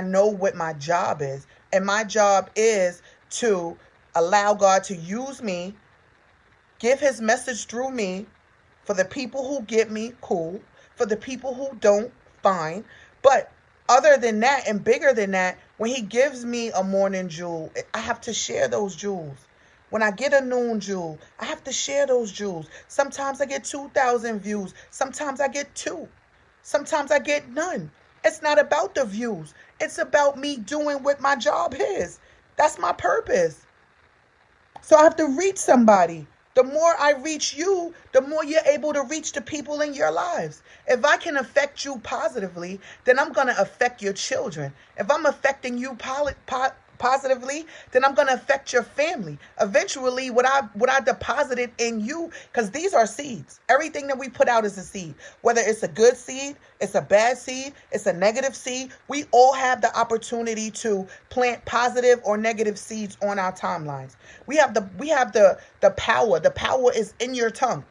know what my job is. And my job is to allow God to use me, give his message through me. For the people who get me, cool. For the people who don't, fine. But other than that and bigger than that, when he gives me a morning jewel, I have to share those jewels. When I get a noon jewel, I have to share those jewels. Sometimes I get 2,000 views. Sometimes I get 2. Sometimes I get none. It's not about the views. It's about me doing what my job is. That's my purpose. So I have to reach somebody. The more I reach you, the more you're able to reach the people in your lives. If I can affect you positively, then I'm going to affect your children. If I'm affecting you positively, then I'm going to affect your family. Eventually, what I deposited in you, because these are seeds. Everything that we put out is a seed. Whether it's a good seed, it's a bad seed, it's a negative seed, we all have the opportunity to plant positive or negative seeds on our timelines. We have the power. The power is in your tongue.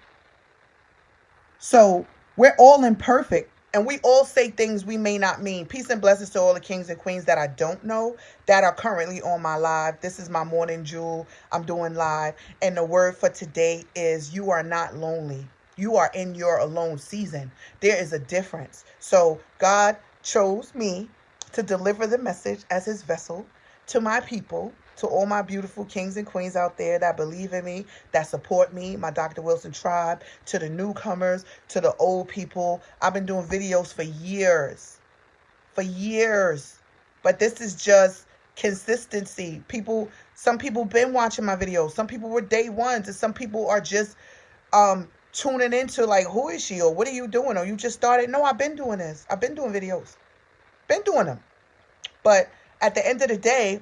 So we're all imperfect. And we all say things we may not mean. Peace and blessings to all the kings and queens that I don't know that are currently on my live. This is my morning jewel. I'm doing live. And the word for today is you are not lonely. You are in your alone season. There is a difference. So God chose me to deliver the message as his vessel to my people, to all my beautiful kings and queens out there that believe in me, that support me, my Dr. Wilson tribe, to the newcomers, to the old people. I've been doing videos for years. But this is just consistency. Some people been watching my videos. Some people were day ones, and some people are just tuning into like, who is she, or what are you doing, or you just started. No, I've been doing this. I've been doing videos. Been doing them. But at the end of the day,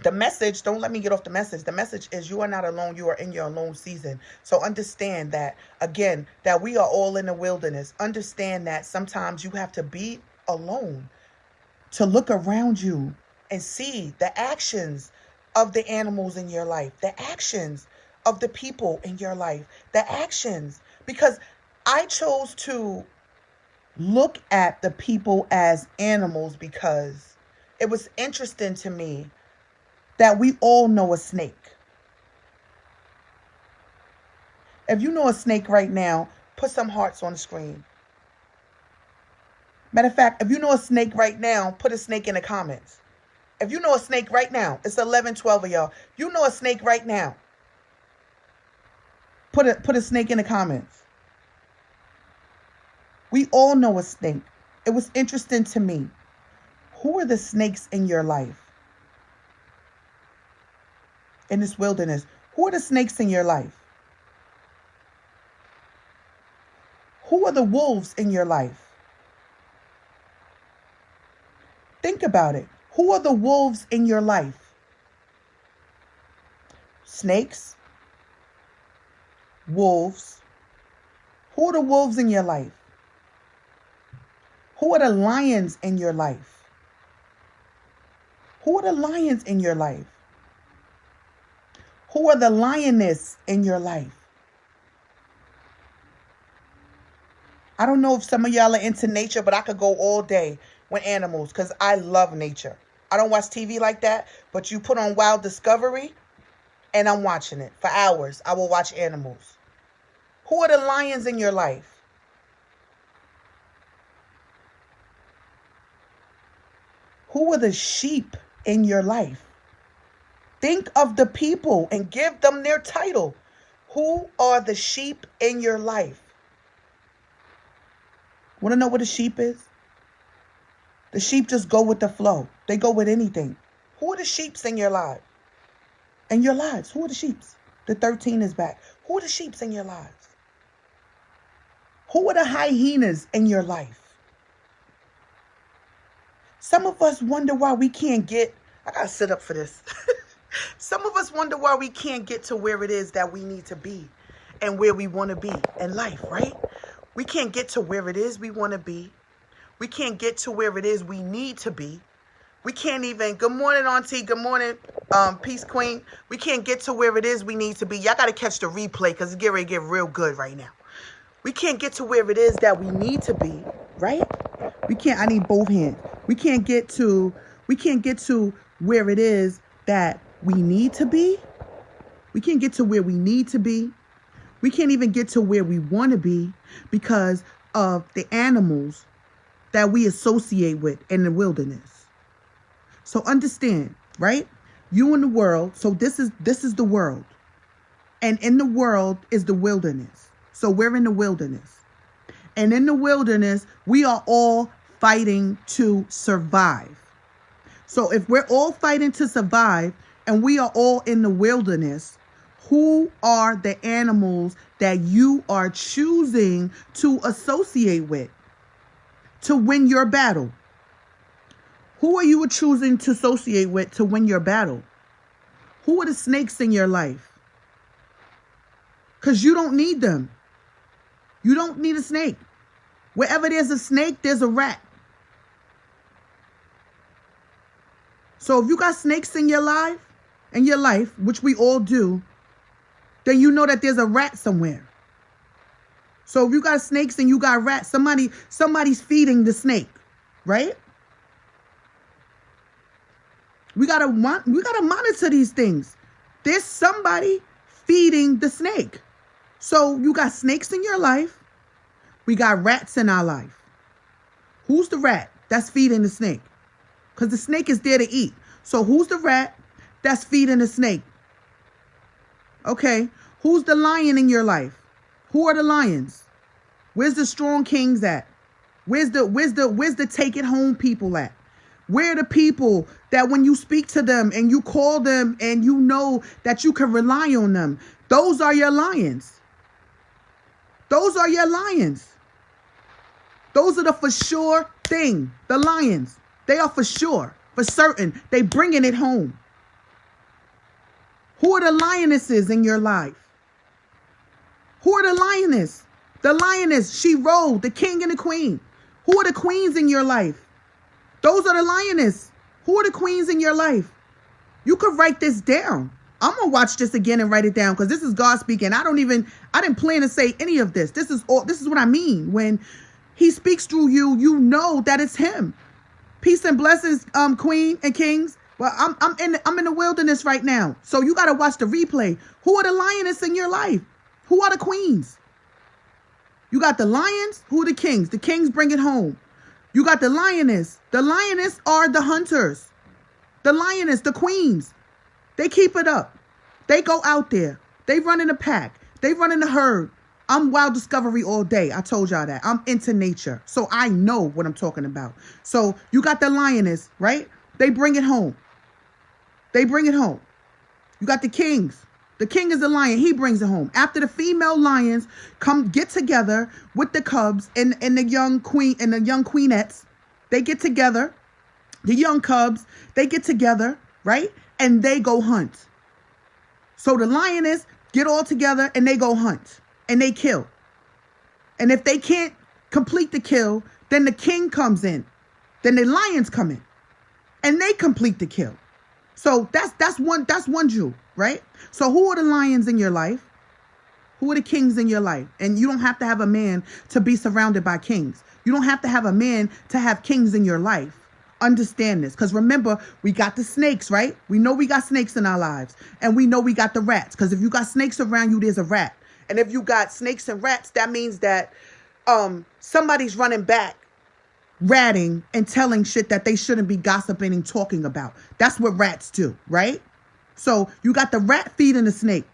the message, don't let me get off the message. The message is you are not alone. You are in your alone season. So understand that, again, that we are all in the wilderness. Understand that sometimes you have to be alone to look around you and see the actions of the animals in your life, the actions of the people in your life, the actions. Because I chose to look at the people as animals because it was interesting to me that we all know a snake. If you know a snake right now, put some hearts on the screen. Matter of fact, if you know a snake right now, put a snake in the comments. If you know a snake right now, it's 11, 12 of y'all. You know a snake right now. Put a snake in the comments. We all know a snake. It was interesting to me. Who are the snakes in your life? In this wilderness, who are the snakes in your life? Who are the wolves in your life? Think about it. Who are the wolves in your life? Snakes, wolves. Who are the wolves in your life? Who are the lions in your life? Who are the lions in your life? Who are the lioness in your life? I don't know if some of y'all are into nature, but I could go all day with animals because I love nature. I don't watch TV like that, but you put on Wild Discovery and I'm watching it for hours. I will watch animals. Who are the lions in your life? Who are the sheep in your life? Think of the people and give them their title. Who are the sheep in your life? Want to know what a sheep is? The sheep just go with the flow. They go with anything. Who are the sheeps in your life? In your lives, who are the sheeps? The 13 is back. Who are the sheeps in your lives? Who are the hyenas in your life? Some of us wonder why we can't get, I got to sit up for this. Some of us wonder why we can't get to where it is that we need to be and where we want to be in life, right? We can't get to where it is we want to be. We can't get to where it is we need to be. We can't even, good morning, Auntie. Good morning, Peace Queen. We can't get to where it is we need to be. Y'all got to catch the replay because it's getting ready to get real good right now. We can't get to where it is that we need to be, right? We can't, I need both hands. We can't get to We can't get to where it is that we need to be. We can't get to where we need to be. We can't even get to where we want to be because of the animals that we associate with in the wilderness. So understand, right? You in the world. So this is the world. And in the world is the wilderness. So we're in the wilderness. And in the wilderness, we are all fighting to survive. So if we're all fighting to survive and we are all in the wilderness, who are the animals that you are choosing to associate with to win your battle? Who are you choosing to associate with to win your battle? Who are the snakes in your life? Because you don't need them. You don't need a snake. Wherever there's a snake, there's a rat. So if you got snakes in your life, which we all do, then you know that there's a rat somewhere. So if you got snakes and you got rats, somebody's feeding the snake, right? We gotta monitor these things. There's somebody feeding the snake. So you got snakes in your life. We got rats in our life. Who's the rat that's feeding the snake? Because the snake is there to eat. So who's the rat that's feeding the snake? Okay. Who's the lion in your life? Who are the lions? Where's the strong kings at? Where's the take it home people at? Where are the people that when you speak to them and you call them and you know that you can rely on them? Those are your lions. Those are your lions. Those are the for sure thing. The lions. They are for sure, for certain. They bringing it home. Who are the lionesses in your life? Who are the lioness? The lioness, she rode, the king and the queen. Who are the queens in your life? Those are the lioness. Who are the queens in your life? You could write this down. I'm going to watch this again and write it down because this is God speaking. I didn't plan to say any of this. This is what I mean. When he speaks through you, you know that it's him. Peace and blessings, queen and kings. Well, I'm in the wilderness right now. So you got to watch the replay. Who are the lioness in your life? Who are the queens? You got the lions. Who are the kings? The kings bring it home. You got the lioness. The lioness are the hunters. The lioness, the queens. They keep it up. They go out there. They run in a pack. They run in the herd. I'm wild discovery all day. I told y'all that. I'm into nature. So I know what I'm talking about. So you got the lioness, right? They bring it home. They bring it home. You got the kings. The king is the lion. He brings it home. After the female lions get together with the cubs and the young queen and the young queenettes, they get together. The young cubs, they get together, right? And they go hunt. So the lioness get all together and they go hunt and they kill. And if they can't complete the kill, then the king comes in. Then the lions come in and they complete the kill. So that's one Jew, right? So who are the lions in your life? Who are the kings in your life? And you don't have to have a man to be surrounded by kings. You don't have to have a man to have kings in your life. Understand this. Because remember, we got the snakes, right? We know we got snakes in our lives. And we know we got the rats. Because if you got snakes around you, there's a rat. And if you got snakes and rats, that means that somebody's running back, ratting and telling shit that they shouldn't be gossiping and talking about. That's what rats do, right? So you got the rat feeding the snake.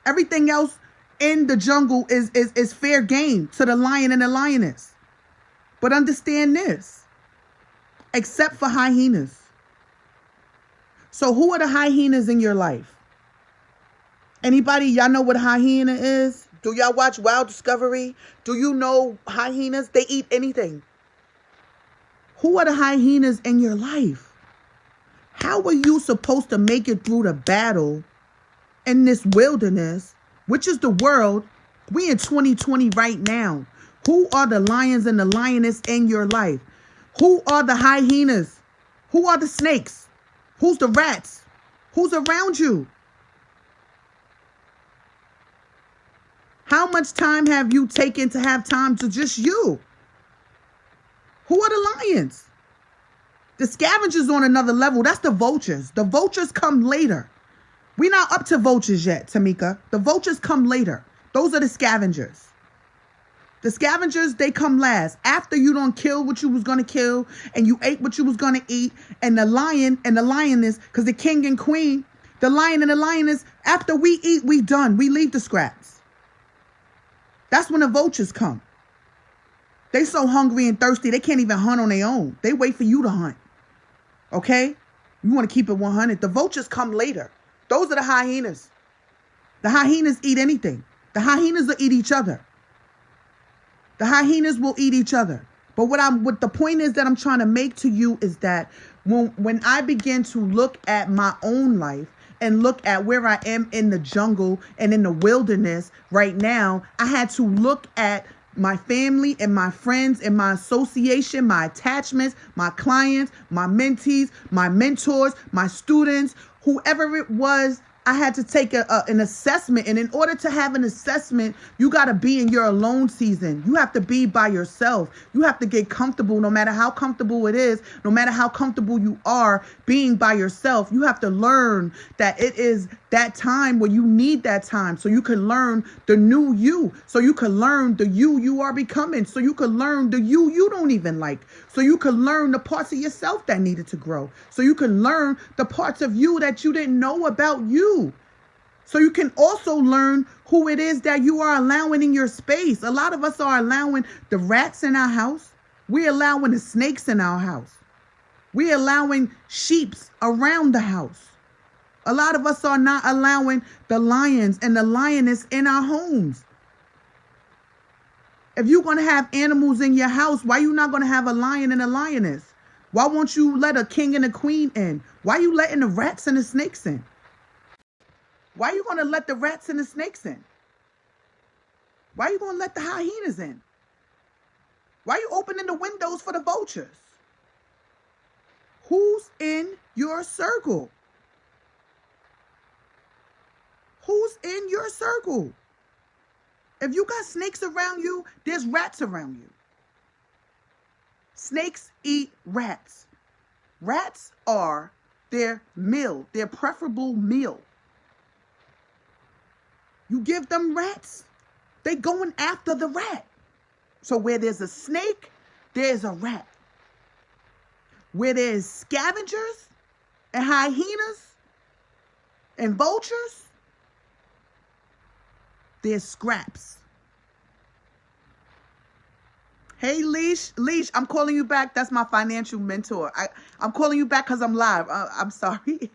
Everything else in the jungle is fair game to the lion and the lioness. But understand this. Except for hyenas. So who are the hyenas in your life? Anybody, y'all know what a hyena is? Do y'all watch Wild Discovery? Do you know hyenas? They eat anything. Who are the hyenas in your life? How are you supposed to make it through the battle in this wilderness, which is the world? We in 2020 right now. Who are the lions and the lioness in your life? Who are the hyenas? Who are the snakes? Who's the rats? Who's around you? How much time have you taken to have time to just you? Who are the lions? The scavengers on another level. That's the vultures. The vultures come later. We're not up to vultures yet, Tamika. The vultures come later. Those are the scavengers. The scavengers, they come last. After you don't kill what you was going to kill and you ate what you was going to eat, and the lion and the lioness, because the king and queen, the lion and the lioness, after we eat, we done. We leave the scraps. That's when the vultures come. They so hungry and thirsty, they can't even hunt on their own. They wait for you to hunt. Okay? You want to keep it 100. The vultures come later. Those are the hyenas. The hyenas eat anything. The hyenas will eat each other. The hyenas will eat each other. But what the point is that I'm trying to make to you is that when I begin to look at my own life and look at where I am in the jungle and in the wilderness right now, I had to look at my family and my friends and my association, my attachments, my clients, my mentees, my mentors, my students, whoever it was. I had to take an assessment. And in order to have an assessment, you got to be in your alone season. You have to be by yourself. You have to get comfortable, no matter how comfortable it is, no matter how comfortable you are being by yourself. You have to learn that it is that time where you need that time so you can learn the new you, so you can learn the you are becoming, so you can learn the you don't even like, so you can learn the parts of yourself that needed to grow, so you can learn the parts of you that you didn't know about you. So you can also learn who it is that you are allowing in your space. A lot of us are allowing the rats in our house. We're allowing the snakes in our house. We're allowing sheeps around the house. A lot of us are not allowing the lions and the lioness in our homes. If you're going to have animals in your house, why are you not going to have a lion and a lioness? Why won't you let a king and a queen in? Why are you letting the rats and the snakes in? Why are you going to let the rats and the snakes in? Why are you going to let the hyenas in? Why are you opening the windows for the vultures? Who's in your circle? Who's in your circle? If you got snakes around you, there's rats around you. Snakes eat rats. Rats are their meal, their preferable meal. You give them rats, they going after the rat. So where there's a snake, there's a rat. Where there's scavengers and hyenas and vultures, there's scraps. Hey, Leash, I'm calling you back. That's my financial mentor. I'm calling you back because I'm live. I'm sorry.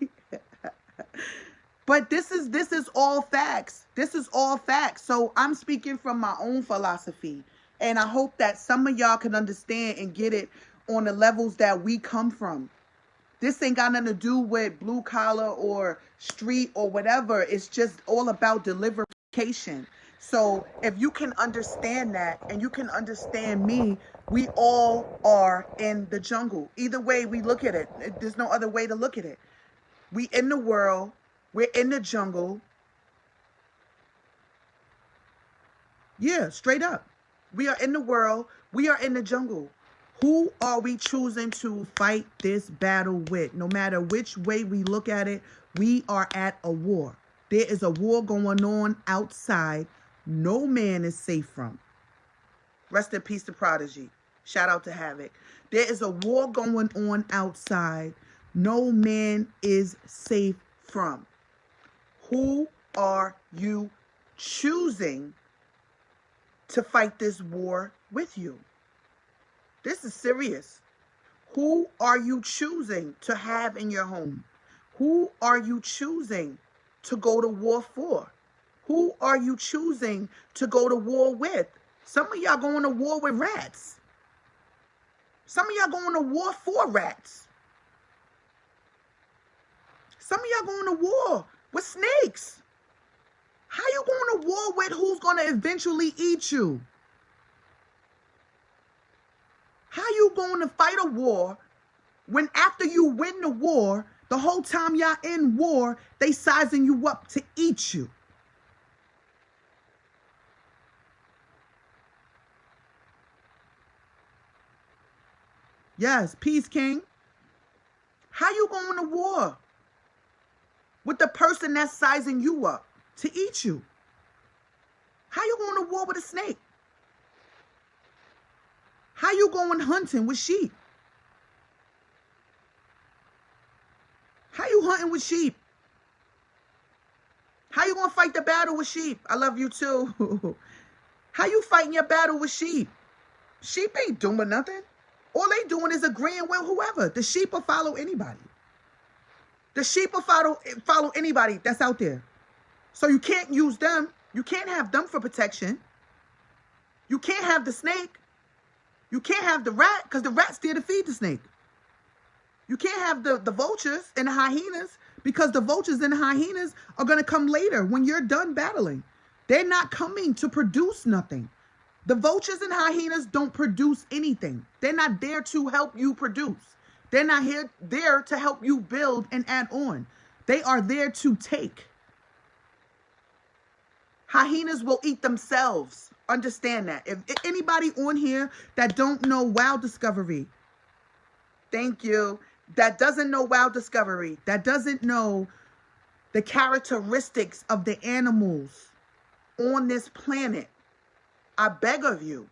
But this is all facts. This is all facts. So I'm speaking from my own philosophy. And I hope that some of y'all can understand and get it on the levels that we come from. This ain't got nothing to do with blue collar or street or whatever. It's just all about deliveration. So if you can understand that and you can understand me, we all are in the jungle. Either way we look at it, there's no other way to look at it. We in the world, we're in the jungle. Yeah, straight up. We are in the world, we are in the jungle. Who are we choosing to fight this battle with? No matter which way we look at it, we are at a war. There is a war going on outside. No man is safe from. Rest in peace to Prodigy. Shout out to Havoc. There is a war going on outside. No man is safe from. Who are you choosing to fight this war with you? This is serious. Who are you choosing to have in your home? Who are you choosing to go to war for? Who are you choosing to go to war with? Some of y'all going to war with rats. Some of y'all going to war for rats. Some of y'all going to war with snakes. How you going to war with who's going to eventually eat you? How you going to fight a war when after you win the war, the whole time y'all in war, they sizing you up to eat you? Yes, peace, King. How you going to war with the person that's sizing you up to eat you? How you going to war with a snake? How you going hunting with sheep? How you hunting with sheep? How you gonna fight the battle with sheep? I love you too. How you fighting your battle with sheep? Sheep ain't doing nothing. All they doing is agreeing with whoever. The sheep will follow anybody. The sheep will follow anybody that's out there. So you can't use them. You can't have them for protection. You can't have the snake. You can't have the rat, because the rat's there to feed the snake. You can't have the vultures and the hyenas, because the vultures and the hyenas are going to come later when you're done battling. They're not coming to produce nothing. The vultures and hyenas don't produce anything. They're not there to help you produce. They're not there to help you build and add on. They are there to take. Hyenas will eat themselves. Understand that. If anybody on here that don't know Wow Discovery, thank you, that doesn't know Wow Discovery, that doesn't know the characteristics of the animals on this planet, I beg of you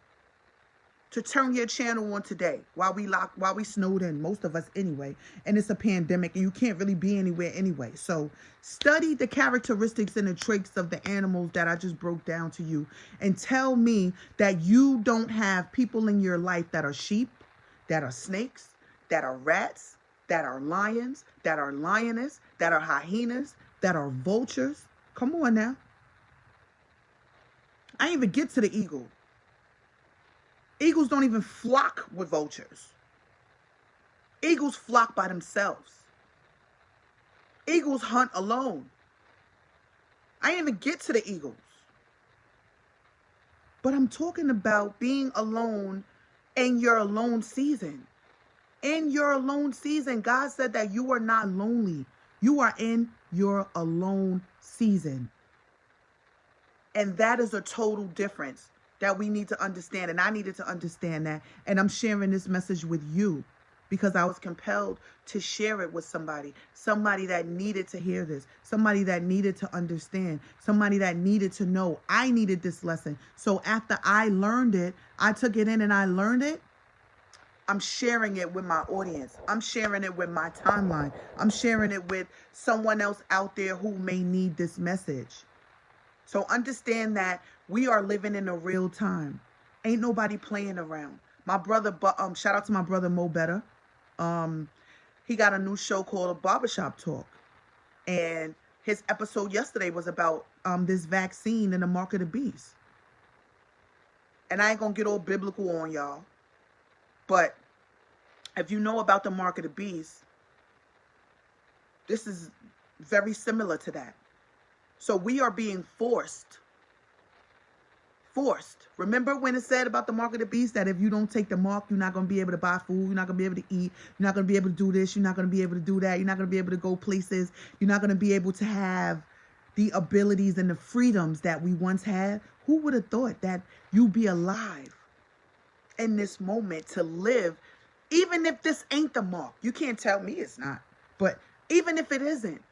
to turn your channel on today while we snowed in, most of us anyway, and it's a pandemic and you can't really be anywhere anyway. So study the characteristics and the traits of the animals that I just broke down to you, and tell me that you don't have people in your life that are sheep, that are snakes, that are rats, that are lions, that are lioness, that are hyenas, that are vultures. Come on now. I didn't even get to the eagle. Eagles don't even flock with vultures. Eagles flock by themselves. Eagles hunt alone. I didn't even get to the eagles. But I'm talking about being alone in your alone season. In your alone season, God said that you are not lonely. You are in your alone season. And that is a total difference that we need to understand. And I needed to understand that. And I'm sharing this message with you because I was compelled to share it with somebody that needed to hear this, somebody that needed to understand, somebody that needed to know. I needed this lesson. So after I learned it, I took it in and I learned it. I'm sharing it with my audience. I'm sharing it with my timeline. I'm sharing it with someone else out there who may need this message. So understand that we are living in a real time. Ain't nobody playing around. My brother, shout out to my brother Mo Better. He got a new show called Barbershop Talk. And his episode yesterday was about this vaccine and the mark of the beast. And I ain't gonna get all biblical on y'all. But if you know about the mark of the beast, this is very similar to that. So we are being forced. Remember when it said about the mark of the beast that if you don't take the mark, you're not going to be able to buy food. You're not going to be able to eat. You're not going to be able to do this. You're not going to be able to do that. You're not going to be able to go places. You're not going to be able to have the abilities and the freedoms that we once had. Who would have thought that you'd be alive in this moment to live, even if this ain't the mark? You can't tell me it's not. But even if it isn't,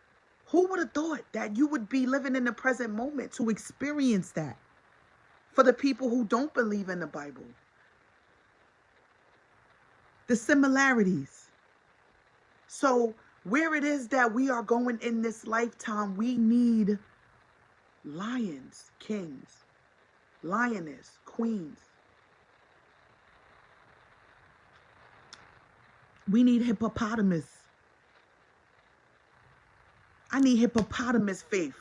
who would have thought that you would be living in the present moment to experience that? For the people who don't believe in the Bible. The similarities. So where it is that we are going in this lifetime, we need lions, kings, lioness, queens. We need hippopotamus. I need hippopotamus faith.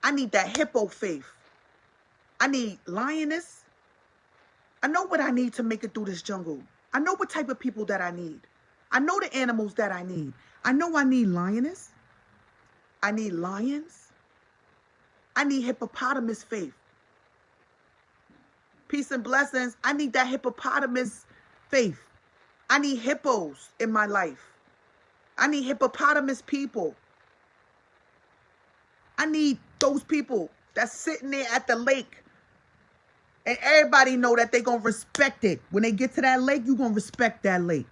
I need that hippo faith. I need lioness. I know what I need to make it through this jungle. I know what type of people that I need. I know the animals that I need. I know I need lioness. I need lions. I need hippopotamus faith. Peace and blessings. I need that hippopotamus faith. I need hippos in my life. I need hippopotamus people. I need those people that's sitting there at the lake. And everybody know that they're going to respect it. When they get to that lake, you're going to respect that lake.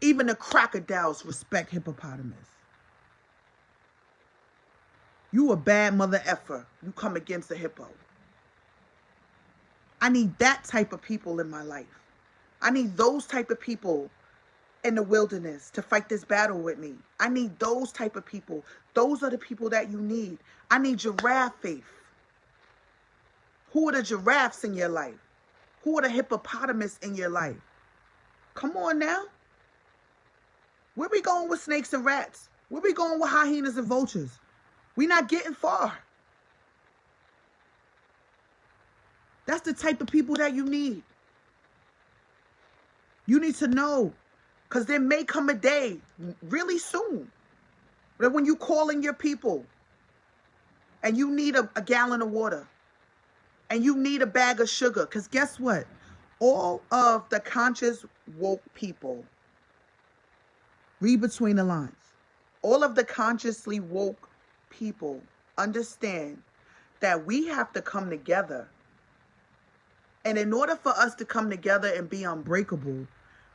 Even the crocodiles respect hippopotamus. You a bad mother effer. You come against a hippo. I need that type of people in my life. I need those type of people in the wilderness to fight this battle with me. I need those type of people. Those are the people that you need. I need giraffe faith. Who are the giraffes in your life? Who are the hippopotamus in your life? Come on now. Where we going with snakes and rats? Where we going with hyenas and vultures? We not getting far. That's the type of people that you need. You need to know, because there may come a day really soon that when you call in your people and you need a gallon of water and you need a bag of sugar, because guess what? All of the conscious woke people, read between the lines, all of the consciously woke people understand that we have to come together. And in order for us to come together and be unbreakable,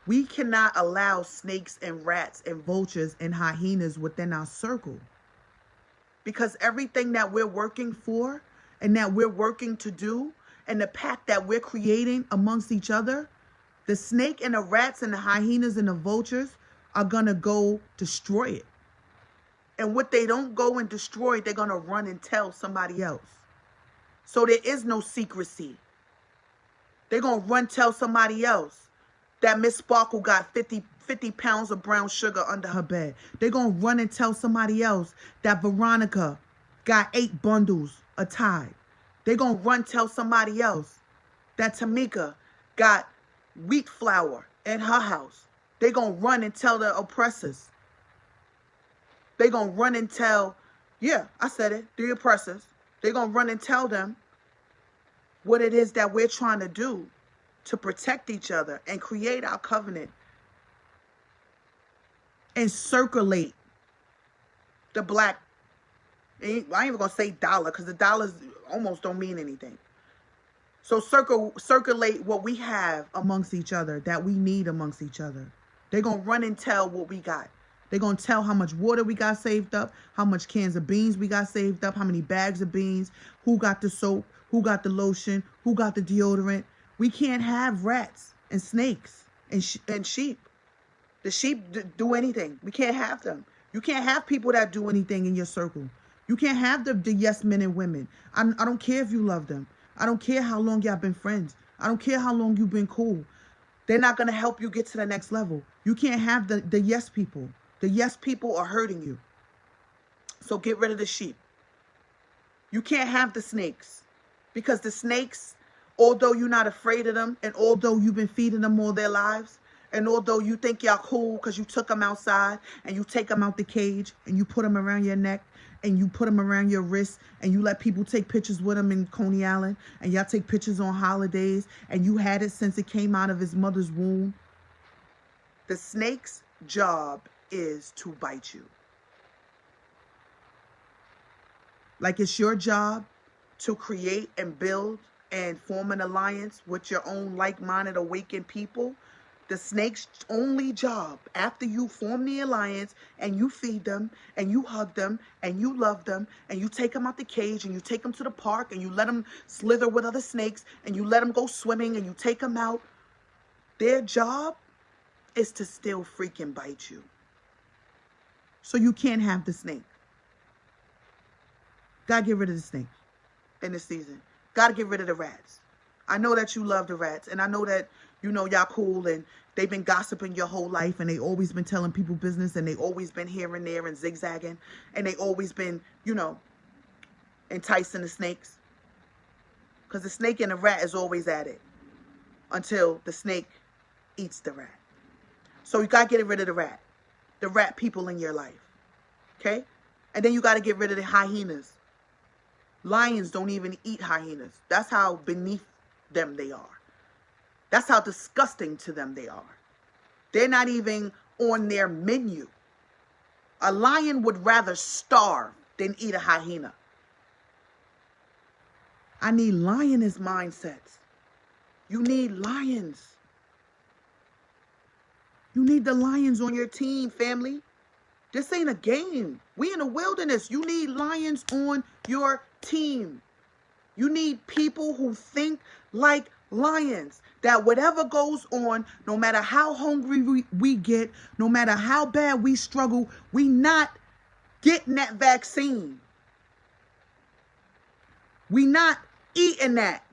we cannot allow snakes and rats and vultures and hyenas within our circle. Because everything that we're working for and that we're working to do and the pact that we're creating amongst each other, the snake and the rats and the hyenas and the vultures are going to go destroy it. And what they don't go and destroy, they're going to run and tell somebody else. So there is no secrecy. They're going to run tell somebody else that Miss Sparkle got 50 pounds of brown sugar under her bed. They're going to run and tell somebody else that Veronica got 8 bundles of Tide. They're going to run tell somebody else that Tamika got wheat flour in her house. They're going to run and tell the oppressors. They're going to run and tell, yeah, I said it, the oppressors. They're going to run and tell them what it is that we're trying to do to protect each other and create our covenant and circulate the black, I ain't even going to say dollar because the dollars almost don't mean anything. So circulate what we have amongst each other, that we need amongst each other. They're going to run and tell what we got. They're going to tell how much water we got saved up, how much cans of beans we got saved up, how many bags of beans, who got the soap, who got the lotion, who got the deodorant. We can't have rats and snakes and sheep. The sheep do anything. We can't have them. You can't have people that do anything in your circle. You can't have the yes men and women. I don't care if you love them. I don't care how long y'all been friends. I don't care how long you've been cool. They're not going to help you get to the next level. You can't have the yes people. The yes people are hurting you. So get rid of the sheep. You can't have the snakes. Because the snakes, although you're not afraid of them, and although you've been feeding them all their lives, and although you think y'all cool because you took them outside, and you take them out the cage, and you put them around your neck, and you put them around your wrist, and you let people take pictures with them in Coney Island, and y'all take pictures on holidays, and you had it since it came out of his mother's womb. The snake's job is to bite you. Like it's your job to create and build and form an alliance with your own like-minded awakened people. The snake's only job, after you form the alliance and you feed them and you hug them and you love them and you take them out the cage and you take them to the park and you let them slither with other snakes and you let them go swimming and you take them out, their job is to still freaking bite you. So you can't have the snake. Gotta get rid of the snake in this season. Gotta get rid of the rats. I know that you love the rats, and I know that, you know, y'all cool, and they've been gossiping your whole life, and they always been telling people business, and they always been here and there and zigzagging, and they always been, you know, enticing the snakes. Because the snake and the rat is always at it until the snake eats the rat. So you gotta get rid of the rat people in your life. Okay? And then you gotta get rid of the hyenas. Lions don't even eat hyenas. That's how beneath them they are. That's how disgusting to them they are. They're not even on their menu. A lion would rather starve than eat a hyena. I need lioness mindsets. You need lions. You need the lions on your team, family. This ain't a game. We in the wilderness. You need lions on your team. You need people who think like lions. That whatever goes on, no matter how hungry we get, no matter how bad we struggle, we not getting that vaccine. We not eating that.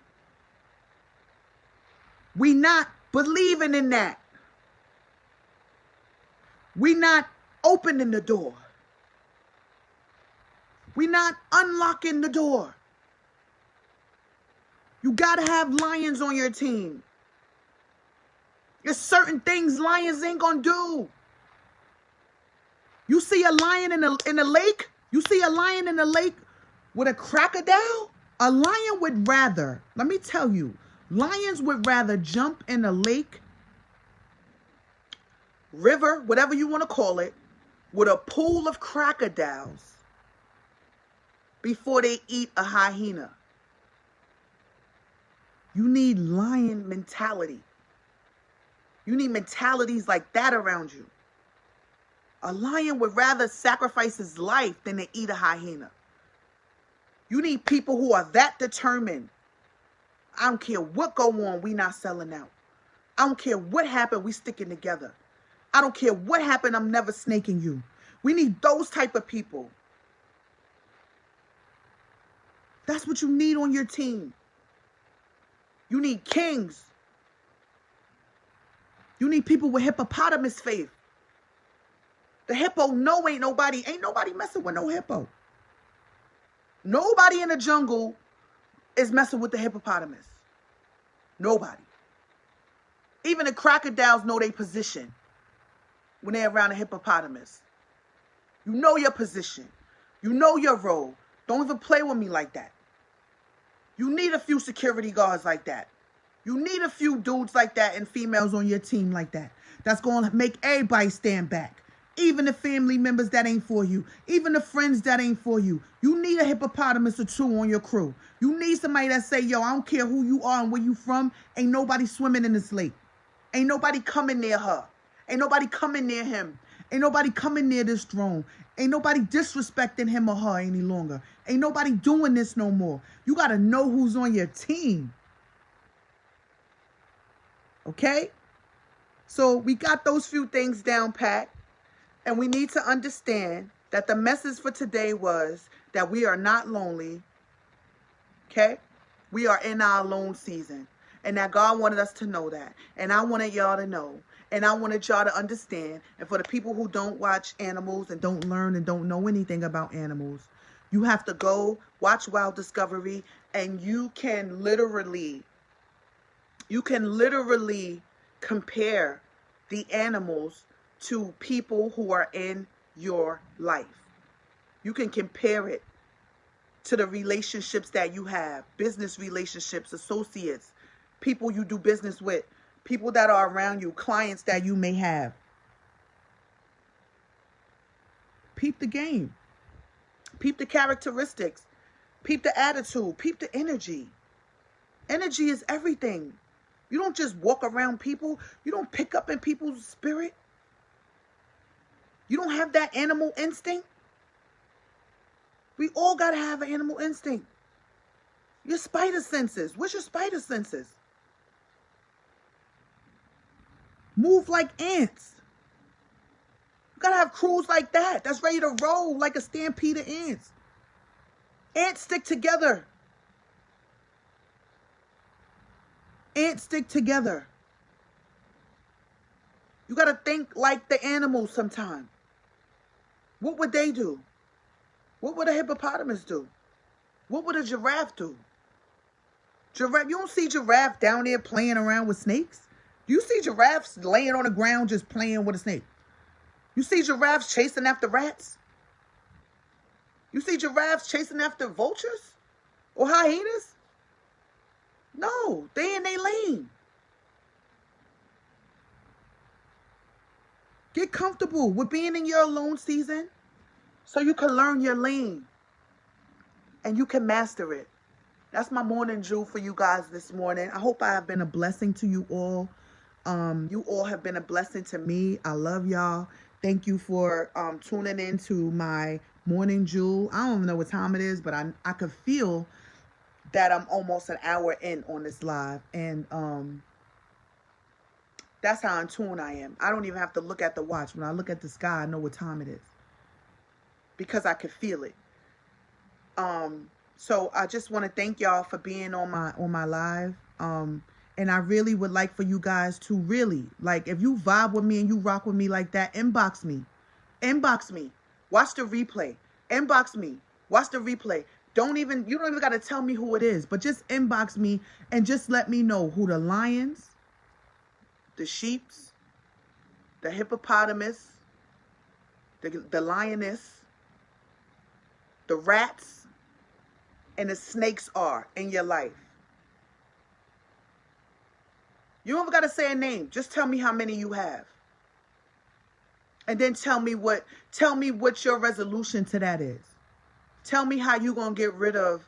We not believing in that. We not opening the door. We not unlocking the door. You gotta have lions on your team. There's certain things lions ain't gonna do. You see a lion in a lake? You see a lion in the lake with a crocodile? A lion would rather, let me tell you, lions would rather jump in a lake, river, whatever you want to call it, with a pool of crocodiles before they eat a hyena. You need lion mentality. You need mentalities like that around you. A lion would rather sacrifice his life than to eat a hyena. You need people who are that determined. I don't care what go on, we not selling out. I don't care what happened, we sticking together. I don't care what happened, I'm never snaking you. We need those type of people. That's what you need on your team. You need kings. You need people with hippopotamus faith. The hippo ain't nobody messing with no hippo. Nobody in the jungle is messing with the hippopotamus. Nobody. Even the crocodiles know their position when they're around a hippopotamus. You know your position. You know your role. Don't even play with me like that. You need a few security guards like that. You need a few dudes like that and females on your team like that. That's going to make everybody stand back. Even the family members that ain't for you. Even the friends that ain't for you. You need a hippopotamus or two on your crew. You need somebody that say, yo, I don't care who you are and where you from. Ain't nobody swimming in this lake. Ain't nobody coming near her. Ain't nobody coming near him. Ain't nobody coming near this throne. Ain't nobody disrespecting him or her any longer. Ain't nobody doing this no more. You got to know who's on your team. Okay? So we got those few things down pat. And we need to understand that the message for today was that we are not lonely. Okay? We are in our alone season. And that God wanted us to know that. And I wanted y'all to know. And I wanted y'all to understand. And for the people who don't watch animals and don't learn and don't know anything about animals, you have to go watch Wild Discovery, and you can literally compare the animals to people who are in your life. You can compare it to the relationships that you have, business relationships, associates, people you do business with, people that are around you, clients that you may have. Peep the game. Peep the characteristics. Peep the attitude. Peep the energy. Energy is everything. You don't just walk around people. You don't pick up in people's spirit. You don't have that animal instinct. We all got to have an animal instinct. Your spider senses. What's your spider senses? Move like ants. You got to have crews like that. That's ready to roll like a stampede of ants. Ants stick together. Ants stick together. You got to think like the animals sometimes. What would they do? What would a hippopotamus do? What would a giraffe do? You don't see giraffe down there playing around with snakes. You see giraffes laying on the ground just playing with a snake. You see giraffes chasing after rats. You see giraffes chasing after vultures or hyenas. No, they in their lane. Get comfortable with being in your alone season so you can learn your lane and you can master it. That's my morning jewel for you guys this morning. I hope I have been a blessing to you all. You all have been a blessing to me. I love y'all. Thank you for tuning in to my morning jewel. I don't even know what time it is, but I could feel that I'm almost an hour in on this live. And that's how in tune I am. I don't even have to look at the watch. When I look at the sky, I know what time it is, because I could feel it. So I just want to thank y'all for being on my live. And I really would like for you guys to really, like, if you vibe with me and you rock with me like that, inbox me. Inbox me. Watch the replay. Inbox me. Watch the replay. You don't even got to tell me who it is, but just inbox me and just let me know who the lions, the sheeps, the hippopotamus, the lioness, the rats, and the snakes are in your life. You don't got to say a name. Just tell me how many you have. And then tell me what your resolution to that is. Tell me how you going to get rid of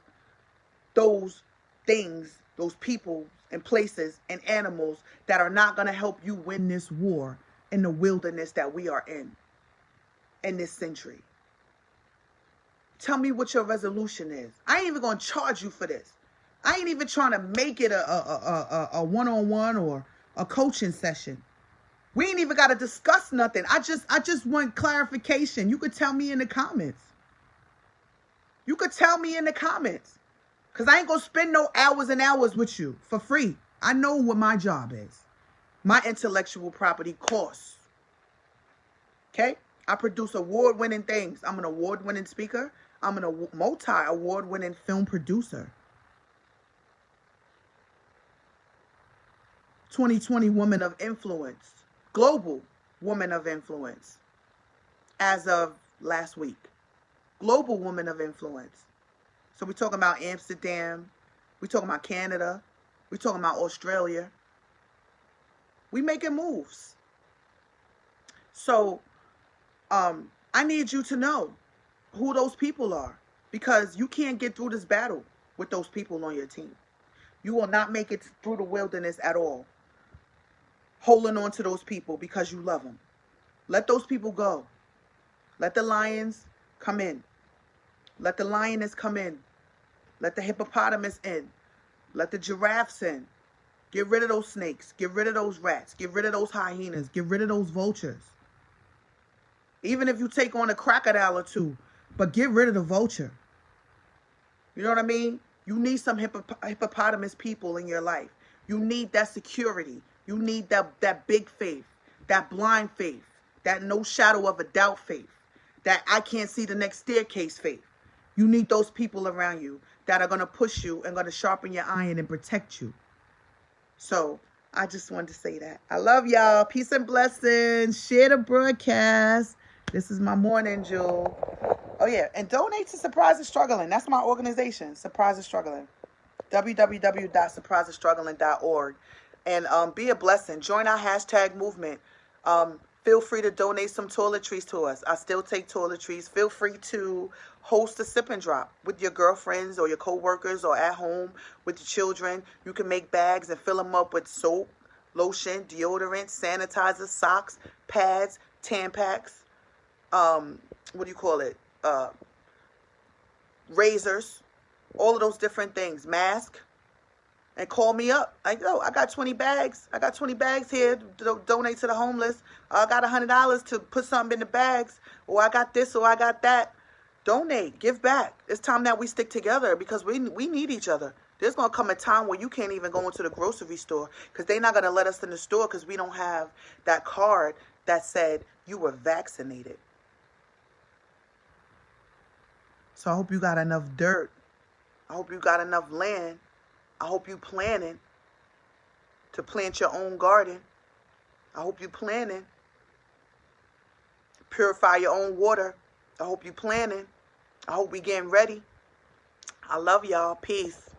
those things, those people and places and animals that are not going to help you win this war in the wilderness that we are in this century. Tell me what your resolution is. I ain't even going to charge you for this. I ain't even trying to make it a one-on-one or a coaching session. We ain't even got to discuss nothing. I just want clarification. You could tell me in the comments. You could tell me in the comments. Because I ain't going to spend no hours and hours with you for free. I know what my job is. My intellectual property costs. Okay? I produce award-winning things. I'm an award-winning speaker. I'm a multi-award-winning film producer. 2020 Woman of Influence. Global Woman of Influence. As of last week. Global Woman of Influence. So we're talking about Amsterdam. We're talking about Canada. We're talking about Australia. We making moves. So I need you to know who those people are. Because you can't get through this battle with those people on your team. You will not make it through the wilderness at all, holding on to those people because you love them. Let those people go. Let the lions come in. Let the lioness come in. Let the hippopotamus in. Let the giraffes in. Get rid of those snakes. Get rid of those rats. Get rid of those hyenas. Get rid of those vultures. Even if you take on a crocodile or two, but get rid of the vulture. You know what I mean? You need some hippopotamus people in your life. You need that security. You need that big faith, that blind faith, that no shadow of a doubt faith, that I can't see the next staircase faith. You need those people around you that are going to push you and going to sharpen your iron and protect you. So I just wanted to say that. I love y'all. Peace and blessings. Share the broadcast. This is my morning jewel. Oh, yeah. And donate to Surprise is Struggling. That's my organization, Surprise is Struggling. www.surpriseisstruggling.org. And be a blessing. Join our hashtag movement. Feel free to donate some toiletries to us. I still take toiletries. Feel free to host a sip and drop with your girlfriends or your co-workers or at home with your children. You can make bags and fill them up with soap, lotion, deodorant, sanitizer, socks, pads, Tampax. What do you call it? Razors. All of those different things. Mask. And call me up. Like, yo, I got 20 bags. I got 20 bags here to donate to the homeless. I got $100 to put something in the bags. Or I got this or I got that. Donate. Give back. It's time that we stick together because we need each other. There's going to come a time where you can't even go into the grocery store because they're not going to let us in the store because we don't have that card that said you were vaccinated. So I hope you got enough dirt. I hope you got enough land. I hope you planning to plant your own garden. I hope you planning. Purify your own water. I hope you planning. I hope we getting ready. I love y'all. Peace.